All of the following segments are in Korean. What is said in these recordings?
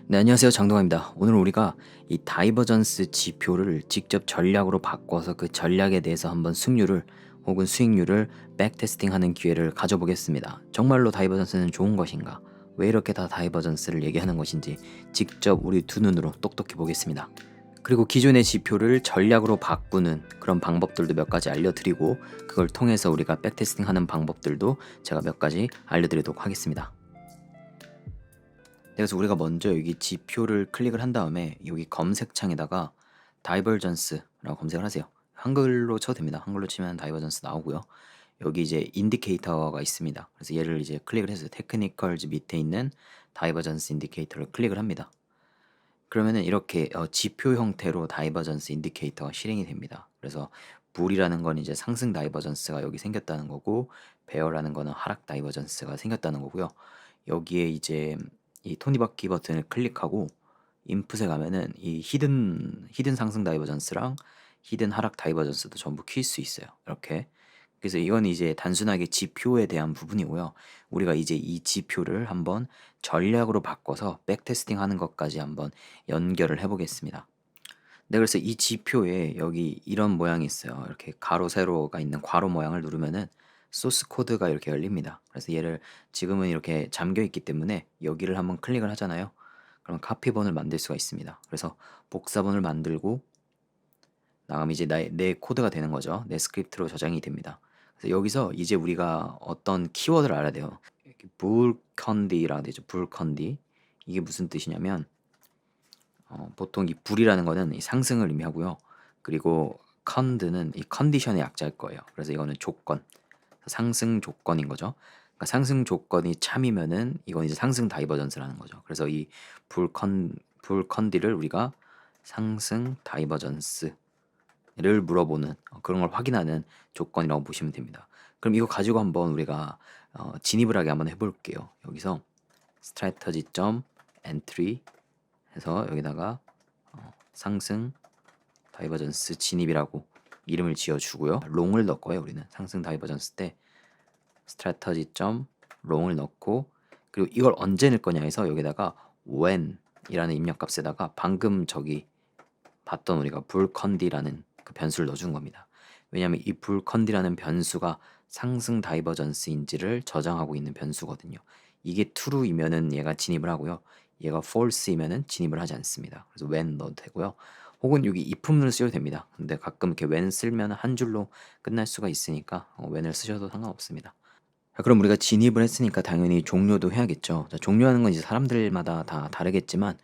네, 안녕하세요. 장동환입니다. 오늘 우리가 이 다이버전스 지표를 직접 전략으로 바꿔서 그 전략에 대해서 한번 승률을 혹은 수익률을 백테스팅하는 기회를 가져보겠습니다. 정말로 다이버전스는 좋은 것인가? 왜 이렇게 다 다이버전스를 얘기하는 것인지 직접 우리 두 눈으로 똑똑히 보겠습니다. 그리고 기존의 지표를 전략으로 바꾸는 그런 방법들도 몇 가지 알려드리고 그걸 통해서 우리가 백테스팅하는 방법들도 제가 몇 가지 알려드리도록 하겠습니다. 그래서 우리가 먼저 여기 지표를 클릭을 한 다음에 여기 검색창에다가 다이버전스라고 검색을 하세요. 한글로 쳐도 됩니다. 한글로 치면 다이버전스 나오고요. 여기 이제 인디케이터가 있습니다. 그래서 얘를 이제 클릭을 해서 테크니컬즈 밑에 있는 다이버전스 인디케이터를 클릭을 합니다. 그러면은 이렇게 지표 형태로 다이버전스 인디케이터가 실행이 됩니다. 그래서 불이라는 건 이제 상승 다이버전스가 여기 생겼다는 거고, 베어라는 거는 하락 다이버전스가 생겼다는 거고요. 여기에 이제 이 토니바퀴 버튼을 클릭하고 인풋에 가면은 이 히든 상승 다이버전스랑 히든 하락 다이버전스도 전부 킬 수 있어요. 이렇게. 그래서 이건 이제 단순하게 지표에 대한 부분이고요. 우리가 이제 이 지표를 한번 전략으로 바꿔서 백테스팅 하는 것까지 한번 연결을 해보겠습니다. 네, 그래서 이 지표에 여기 이런 모양이 있어요. 이렇게 가로 세로가 있는 괄호 모양을 누르면은 소스 코드가 이렇게 열립니다. 그래서 얘를 지금은 이렇게 잠겨 있기 때문에 여기를 한번 클릭을 하잖아요. 그럼 카피본을 만들 수가 있습니다. 그래서 복사본을 만들고 나가면 이제 내 코드가 되는 거죠. 내 스크립트로 저장이 됩니다. 그래서 여기서 이제 우리가 어떤 키워드를 알아야 돼요. 불컨디라고 되죠. 불컨디. 이게 무슨 뜻이냐면 보통 이 불이라는 거는 이 상승을 의미하고요. 그리고 컨드는 이 컨디션의 약자일 거예요. 그래서 이거는 조건, 상승 조건인 거죠. 그러니까 상승 조건이 참이면은 이건 이제 상승 다이버전스라는 거죠. 그래서 이 불컨디를 우리가 상승 다이버전스를 물어보는 그런 걸 확인하는 조건이라고 보시면 됩니다. 그럼 이거 가지고 한번 우리가 진입을 하게 한번 해볼게요. 여기서 strategy entry 해서 여기다가 상승 다이버전스 진입이라고 이름을 지어주고요. 롱을 넣을 거예요. 우리는 상승 다이버전스 때 strategy 롱을 넣고, 그리고 이걸 언제 넣을 거냐 해서 여기다가 when 이라는 입력값에다가 방금 저기 봤던 우리가 불컨디라는 그 변수를 넣어준 겁니다. 왜냐하면 이 불컨디라는 변수가 상승 다이버전스인지를 저장하고 있는 변수거든요. 이게 true이면은 얘가 진입을 하고요. 얘가 false이면은 진입을 하지 않습니다. 그래서 when 넣어도 되고요. 혹은 여기 if문을 쓰셔도 됩니다. 근데 가끔 이렇게 when 쓰면 한 줄로 끝날 수가 있으니까 when을 쓰셔도 상관없습니다. 자, 그럼 우리가 진입을 했으니까 당연히 종료도 해야겠죠. 자, 종료하는 건 이제 사람들마다 다 다르겠지만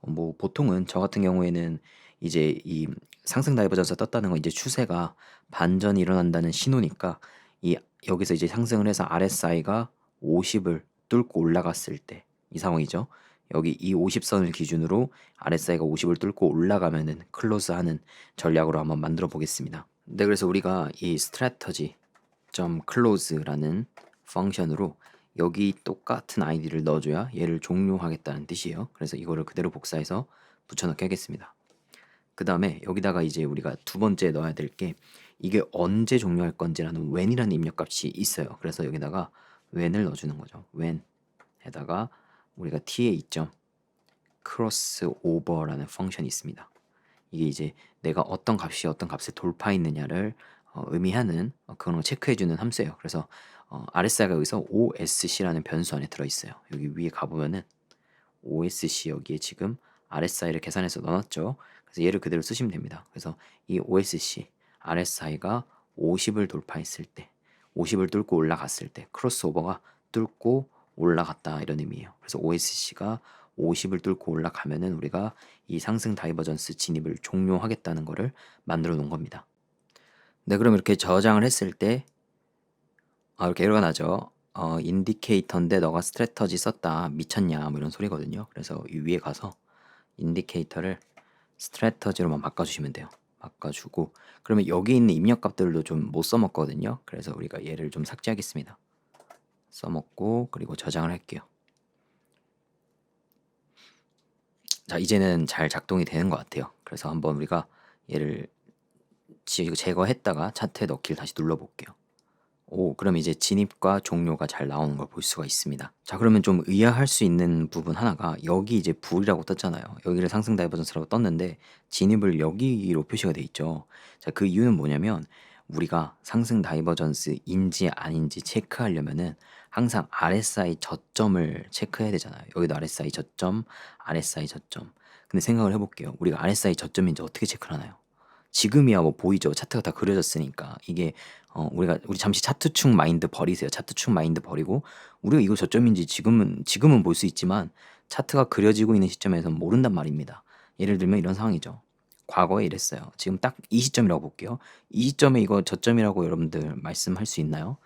뭐 보통은 저 같은 경우에는 이제 이 상승 다이버전스 떴다는 건 이제 추세가 반전이 일어난다는 신호니까 이 여기서 이제 상승을 해서 RSI가 50을 뚫고 올라갔을 때 이 상황이죠. 여기 이 50선을 기준으로 RSI가 50을 뚫고 올라가면은 클로즈하는 전략으로 한번 만들어 보겠습니다. 네, 그래서 우리가 이 strategy close라는 펑션으로 여기 똑같은 아이디를 넣어줘야 얘를 종료하겠다는 뜻이에요. 그래서 이거를 그대로 복사해서 붙여넣기 하겠습니다. 그 다음에 여기다가 이제 우리가 두 번째 넣어야 될 게 이게 언제 종료할 건지라는 when이라는 입력값이 있어요. 그래서 여기다가 when을 넣어주는 거죠. when에다가 우리가 ta crossover라는 펑션이 있습니다. 이게 이제 내가 어떤 값이 어떤 값에 돌파했느냐를 의미하는 그런 걸 체크해주는 함수예요. 그래서 RSI가 여기서 OSC라는 변수 안에 들어있어요. 여기 위에 가보면은 OSC 여기에 지금 RSI를 계산해서 넣어놨죠. 그래서 얘를 그대로 쓰시면 됩니다. 그래서 이 OSC RSI가 50을 돌파했을 때, 50을 뚫고 올라갔을 때, 크로스오버가 뚫고 올라갔다 이런 의미예요. 그래서 OSC가 50을 뚫고 올라가면은 우리가 이 상승 다이버전스 진입을 종료하겠다는 거를 만들어 놓은 겁니다. 네, 그럼 이렇게 저장을 했을 때 이렇게 에러가 나죠. 인디케이터인데 너가 스트래터지 썼다 미쳤냐 뭐 이런 소리거든요. 그래서 이 위에 가서 인디케이터를 스트래터지로만 바꿔주시면 돼요. 바꿔주고 그러면 여기 있는 입력값들도 좀 못 써먹거든요. 그래서 우리가 얘를 좀 삭제하겠습니다. 써먹고 그리고 저장을 할게요. 자, 이제는 잘 작동이 되는 것 같아요. 그래서 한번 우리가 얘를 제거했다가 차트에 넣기를 다시 눌러볼게요. 오, 그럼 이제 진입과 종료가 잘 나오는 걸 볼 수가 있습니다. 자, 그러면 좀 의아할 수 있는 부분 하나가 여기 이제 불이라고 떴잖아요. 여기를 상승 다이버전스라고 떴는데 진입을 여기로 표시가 돼 있죠. 자, 그 이유는 뭐냐면 우리가 상승 다이버전스인지 아닌지 체크하려면은 항상 RSI 저점을 체크해야 되잖아요. 여기도 RSI 저점, RSI 저점. 근데 생각을 해볼게요. 우리가 RSI 저점인지 어떻게 체크를 하나요? 지금이야 뭐 보이죠. 차트가 다 그려졌으니까. 이게 우리 잠시 차트축 마인드 버리세요. 차트축 마인드 버리고 우리가 이거 저점인지 지금은 볼 수 있지만 차트가 그려지고 있는 시점에서는 모른단 말입니다. 예를 들면 이런 상황이죠. 과거에 이랬어요. 지금 딱 이 시점이라고 볼게요. 이 시점에 이거 저점이라고 여러분들 말씀할 수 있나요?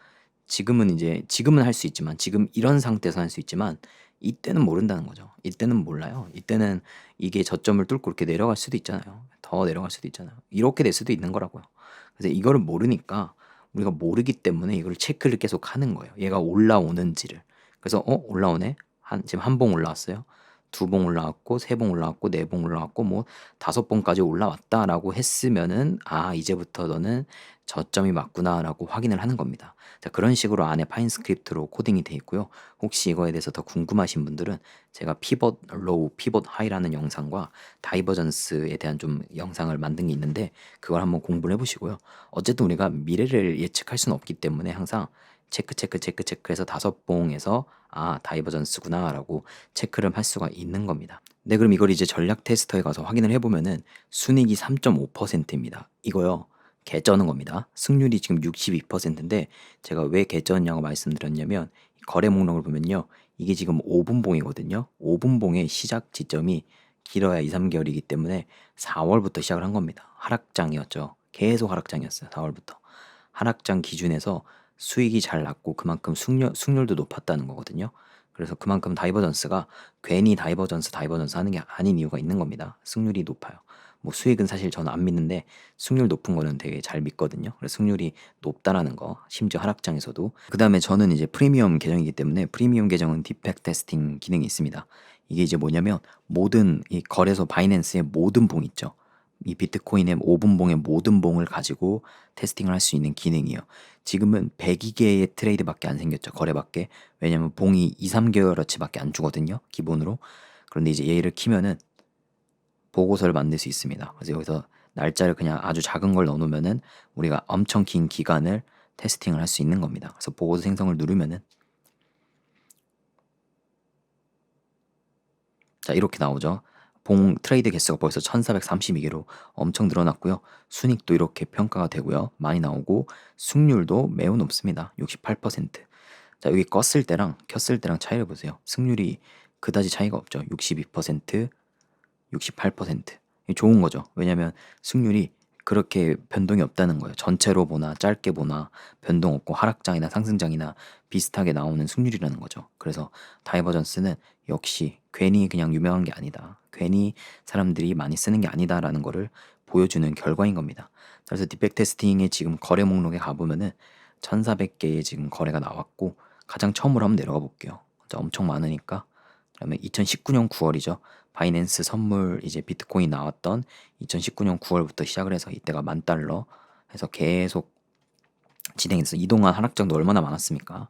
지금은 할 수 있지만 지금 이런 상태에서 할 수 있지만 이때는 모른다는 거죠. 이때는 몰라요. 이때는 이게 저점을 뚫고 이렇게 내려갈 수도 있잖아요. 더 내려갈 수도 있잖아요. 이렇게 될 수도 있는 거라고요. 그래서 이거를 모르니까 우리가 모르기 때문에 이걸 체크를 계속 하는 거예요. 얘가 올라오는지를. 그래서 올라오네. 지금 한 봉 올라왔어요. 두 봉 올라왔고 세 봉 올라왔고 네 봉 올라왔고 뭐 다섯 봉까지 올라왔다라고 했으면은 이제부터 너는 저점이 맞구나라고 확인을 하는 겁니다. 자, 그런 식으로 안에 파인 스크립트로 코딩이 돼 있고요. 혹시 이거에 대해서 더 궁금하신 분들은 제가 피벗 로우, 피벗 하이라는 영상과 다이버전스에 대한 좀 영상을 만든 게 있는데 그걸 한번 공부를 해보시고요. 어쨌든 우리가 미래를 예측할 수는 없기 때문에 항상 체크해서 다섯 봉에서 다이버전스구나라고 체크를 할 수가 있는 겁니다. 네, 그럼 이걸 이제 전략 테스터에 가서 확인을 해보면은 순이익이 3.5%입니다. 이거요. 개쩌는 겁니다. 승률이 지금 62%인데 제가 왜 개쩌냐고 말씀드렸냐면 거래 목록을 보면요. 이게 지금 5분봉이거든요. 5분봉의 시작 지점이 길어야 2, 3개월이기 때문에 4월부터 시작을 한 겁니다. 하락장이었죠. 계속 하락장이었어요. 4월부터. 하락장 기준에서 수익이 잘 났고 그만큼 승률도 높았다는 거거든요. 그래서 그만큼 다이버전스가 괜히 다이버전스 하는 게 아닌 이유가 있는 겁니다. 승률이 높아요. 뭐 수익은 사실 저는 안 믿는데 승률 높은 거는 되게 잘 믿거든요. 그래서 승률이 높다라는 거, 심지어 하락장에서도. 그 다음에 저는 이제 프리미엄 계정이기 때문에 프리미엄 계정은 디펙 테스팅 기능이 있습니다. 이게 이제 뭐냐면 모든 이 거래소 바이낸스의 모든 봉 있죠. 이 비트코인의 5분봉의 모든 봉을 가지고 테스팅을 할 수 있는 기능이에요. 지금은 102개의 트레이드밖에 안 생겼죠. 거래밖에. 왜냐면 봉이 2, 3개월어치밖에 안 주거든요. 기본으로. 그런데 이제 얘를 키면은 보고서를 만들 수 있습니다. 그래서 여기서 날짜를 그냥 아주 작은 걸 넣어놓으면은 우리가 엄청 긴 기간을 테스팅을 할 수 있는 겁니다. 그래서 보고서 생성을 누르면은 자, 이렇게 나오죠. 봉 트레이드 개수가 벌써 1432개로 엄청 늘어났고요. 순익도 이렇게 평가가 되고요. 많이 나오고 승률도 매우 높습니다. 68%. 자, 여기 껐을 때랑 켰을 때랑 차이를 보세요. 승률이 그다지 차이가 없죠. 62%, 68%. 이게 좋은 거죠. 왜냐면 승률이 그렇게 변동이 없다는 거예요. 전체로 보나 짧게 보나 변동 없고 하락장이나 상승장이나 비슷하게 나오는 승률이라는 거죠. 그래서 다이버전스는 역시 괜히 그냥 유명한 게 아니다. 괜히 사람들이 많이 쓰는 게 아니다라는 거를 보여주는 결과인 겁니다. 그래서 디펙 테스팅의 지금 거래 목록에 가보면은 1400개의 지금 거래가 나왔고 가장 처음으로 한번 내려가 볼게요. 진짜 엄청 많으니까. 그러면 2019년 9월이죠. 바이낸스 선물 이제 비트코인 나왔던 2019년 9월부터 시작을 해서 이때가 10,000달러 해서 계속 진행했어. 이동한 하락장도 얼마나 많았습니까?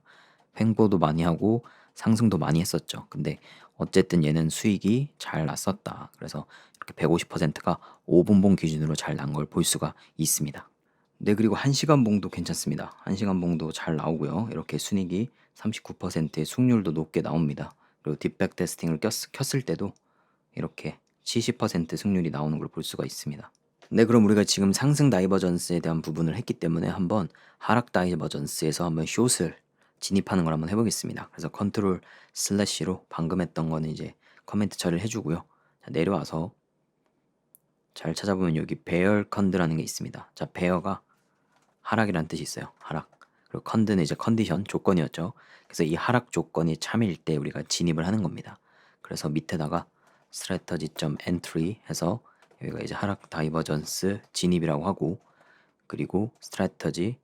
횡보도 많이 하고 상승도 많이 했었죠. 근데 어쨌든 얘는 수익이 잘 났었다. 그래서 이렇게 150%가 5분봉 기준으로 잘 난 걸 볼 수가 있습니다. 네, 그리고 1시간 봉도 괜찮습니다. 1시간 봉도 잘 나오고요. 이렇게 순익이 39%의 승률도 높게 나옵니다. 그리고 딥백 테스팅을 켰을 때도 이렇게 70% 승률이 나오는 걸 볼 수가 있습니다. 네, 그럼 우리가 지금 상승 다이버전스에 대한 부분을 했기 때문에 한번 하락 다이버전스에서 한번 숏을 진입하는 걸 한번 해보겠습니다. 그래서 컨트롤 슬래시로 방금 했던 거는 이제 커멘트 처리를 해주고요. 자, 내려와서 잘 찾아보면 여기 베어 컨드라는 게 있습니다. 자, 베어가 하락이라는 뜻이 있어요. 하락. 그리고 컨드는 이제 컨디션, 조건이었죠. 그래서 이 하락 조건이 참일 때 우리가 진입을 하는 겁니다. 그래서 밑에다가 strategy.entry 해서 여기가 이제 하락 다이버전스 진입이라고 하고 그리고 strategy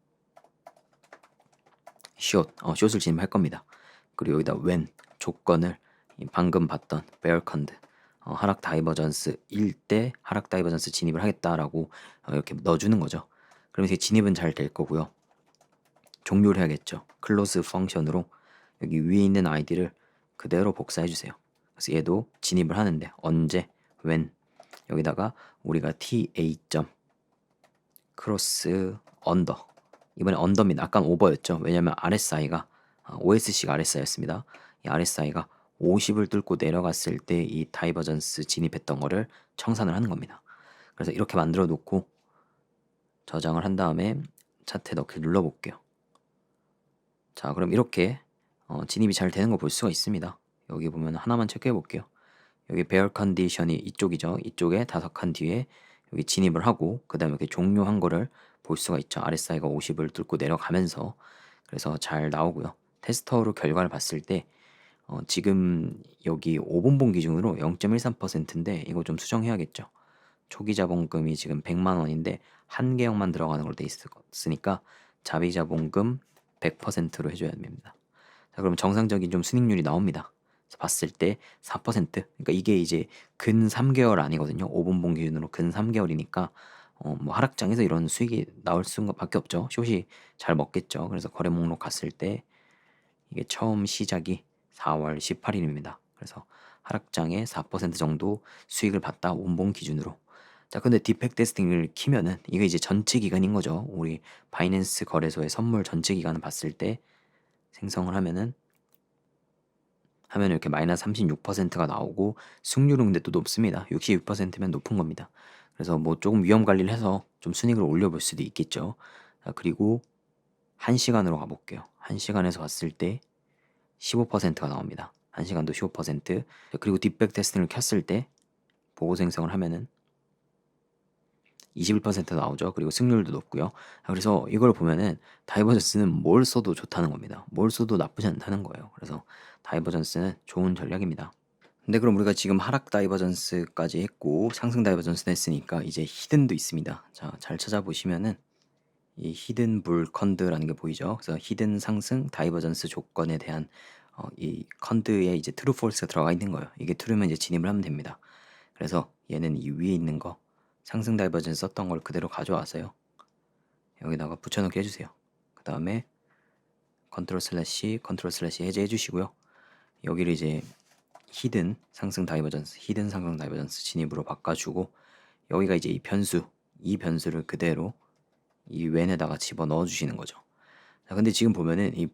숏을 진입할 겁니다. 그리고 여기다 when 조건을 방금 봤던 bear 컨드 하락 다이버전스일 때 하락 다이버전스 진입을 하겠다라고 이렇게 넣어주는 거죠. 그러면 이제 진입은 잘 될 거고요. 종료를 해야겠죠. 클로즈 펑션으로 여기 위에 있는 아이디를 그대로 복사해 주세요. 그래서 얘도 진입을 하는데 언제, when 여기다가 우리가 TA 점 크로스 언더, 이번에 언더입니다. 아까 오버였죠. 왜냐면 RSI가 OSC가 RSI였습니다. 이 RSI가 50을 뚫고 내려갔을 때 이 다이버전스 진입했던 거를 청산을 하는 겁니다. 그래서 이렇게 만들어 놓고 저장을 한 다음에 차트에 넣기 눌러볼게요. 자, 그럼 이렇게 진입이 잘 되는 거 볼 수가 있습니다. 여기 보면 하나만 체크해 볼게요. 여기 bear 컨디션이 이쪽이죠. 이쪽에 5칸 뒤에 여기 진입을 하고 그 다음에 이렇게 종료한 거를 볼 수가 있죠. RSI가 50을 뚫고 내려가면서. 그래서 잘 나오고요. 테스터로 결과를 봤을 때 지금 여기 5분봉 기준으로 0.13%인데 이거 좀 수정해야겠죠. 초기 자본금이 지금 100만 원인데 한 개역만 들어가는 걸로 돼 있으니까 자비 자본금 100%로 해줘야 됩니다. 자, 그럼 정상적인 좀 순익률이 나옵니다. 그래서 봤을 때 4%. 그러니까 이게 이제 근 3개월 아니거든요. 5분봉 기준으로 근 3개월이니까 뭐 하락장에서 이런 수익이 나올 수밖에 없죠. 숏이 잘 먹겠죠. 그래서 거래 목록 갔을 때 이게 처음 시작이 4월 18일입니다. 그래서 하락장에 4% 정도 수익을 봤다. 5분봉 기준으로. 자, 근데 디펙 테스팅을 키면은 이게 이제 전체 기간인 거죠. 우리 바이낸스 거래소의 선물 전체 기간을 봤을 때 생성을 하면은 이렇게 마이너스 36%가 나오고 승률은 근데 또 높습니다. 66%면 높은 겁니다. 그래서 뭐 조금 위험 관리를 해서 좀 순익을 올려볼 수도 있겠죠. 자, 그리고 1시간으로 가볼게요. 1시간에서 봤을 때 15%가 나옵니다. 1시간도 15%. 그리고 딥백 테스팅을 켰을 때 보고 생성을 하면은 21% 나오죠. 그리고 승률도 높고요. 그래서 이걸 보면은 다이버전스는 뭘 써도 좋다는 겁니다. 뭘 써도 나쁘지 않다는 거예요. 그래서 다이버전스는 좋은 전략입니다. 근데 그럼 우리가 지금 하락 다이버전스까지 했고 상승 다이버전스 했으니까 이제 히든도 있습니다. 자, 잘 찾아보시면은 이 히든 불컨드라는 게 보이죠. 그래서 히든 상승 다이버전스 조건에 대한 이 컨드에 이제 트루 폴스가 들어가 있는 거예요. 이게 트루면 이제 진입을 하면 됩니다. 그래서 얘는 이 위에 있는 거 상승 다이버전스 썼던 걸 그대로 가져와서요. 여기다가 붙여넣기 해주세요. 그 다음에 컨트롤 슬래시 해제해 주시고요. 여기를 이제 히든 상승 다이버전스 진입으로 바꿔주고 여기가 이제 이 변수를 그대로 이 웬에다가 집어 넣어 주시는 거죠. 자, 근데 지금 보면은 이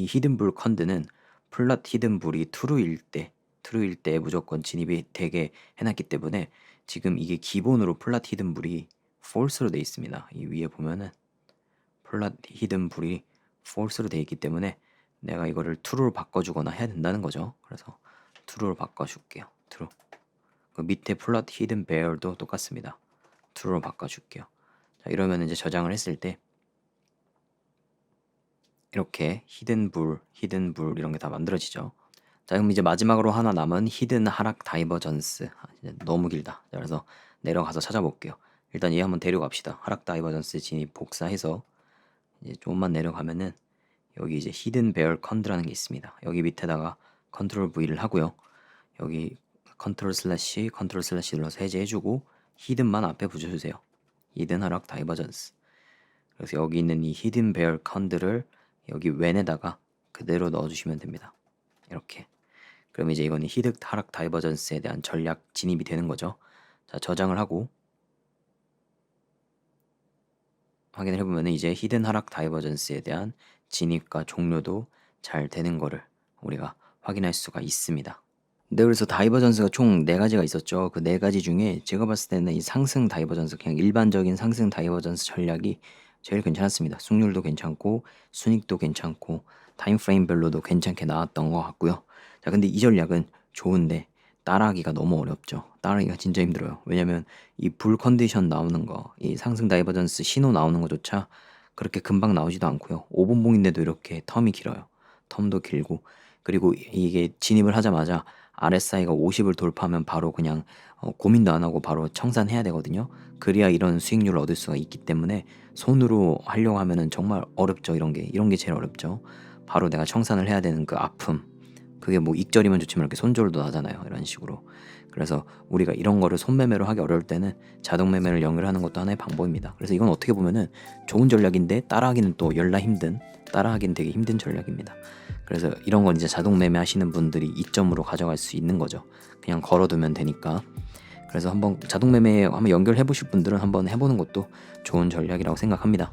히든 불 컨드는 플랫 히든 불이 true일 때 무조건 진입이 되게 해놨기 때문에 지금 이게 기본으로 플랫 히든 불이 false로 돼 있습니다. 이 위에 보면은 플랫 히든 불이 false로 돼 있기 때문에 내가 이거를 true로 바꿔주거나 해야 된다는 거죠. 그래서 true로 바꿔줄게요. true. 그 밑에 플랫 히든 bear도 똑같습니다. true로 바꿔줄게요. 자, 이러면 이제 저장을 했을 때 이렇게 히든 불 이런 게 다 만들어지죠. 자, 그럼 이제 마지막으로 하나 남은 히든 하락 다이버전스. 이제 너무 길다. 자, 그래서 내려가서 찾아볼게요. 일단 얘 한번 데려갑시다. 하락 다이버전스 진입 복사해서 이제 조금만 내려가면은 여기 이제 히든 베어 컨드라는 게 있습니다. 여기 밑에다가 컨트롤 V를 하고요. 여기 컨트롤 슬래시 눌러서 해제해주고 히든만 앞에 붙여주세요. 히든 하락 다이버전스. 그래서 여기 있는 이 히든 베어 컨드를 여기 웬에다가 그대로 넣어주시면 됩니다. 이렇게. 그럼 이제 이거는 히든 하락 다이버전스에 대한 전략 진입이 되는 거죠. 자, 저장을 하고 확인을 해보면 이제 히든 하락 다이버전스에 대한 진입과 종료도 잘 되는 거를 우리가 확인할 수가 있습니다. 네, 그래서 다이버전스가 총 4가지가 있었죠. 그 4가지 중에 제가 봤을 때는 이 상승 다이버전스, 그냥 일반적인 상승 다이버전스 전략이 제일 괜찮았습니다. 승률도 괜찮고 순익도 괜찮고 타임프레임별로도 괜찮게 나왔던 것 같고요. 자, 근데 이 전략은 좋은데 따라하기가 너무 어렵죠. 따라하기가 진짜 힘들어요. 왜냐면 이 불 컨디션 나오는 거, 이 상승 다이버전스 신호 나오는 거조차 그렇게 금방 나오지도 않고요. 5분봉인데도 이렇게 텀이 길어요. 텀도 길고 그리고 이게 진입을 하자마자 RSI가 50을 돌파하면 바로 그냥 고민도 안 하고 바로 청산해야 되거든요. 그래야 이런 수익률을 얻을 수가 있기 때문에 손으로 하려고 하면은 정말 어렵죠. 이런 게 제일 어렵죠. 바로 내가 청산을 해야 되는 그 아픔, 그게 뭐 익절이면 좋지만 이렇게 손절도 나잖아요. 이런 식으로. 그래서 우리가 이런 거를 손매매로 하기 어려울 때는 자동 매매를 연결하는 것도 하나의 방법입니다. 그래서 이건 어떻게 보면은 좋은 전략인데 따라하기는 되게 힘든 전략입니다. 그래서 이런 건 이제 자동 매매 하시는 분들이 이점으로 가져갈 수 있는 거죠. 그냥 걸어두면 되니까. 그래서 한번 자동 매매 한번 연결해 보실 분들은 한번 해보는 것도 좋은 전략이라고 생각합니다.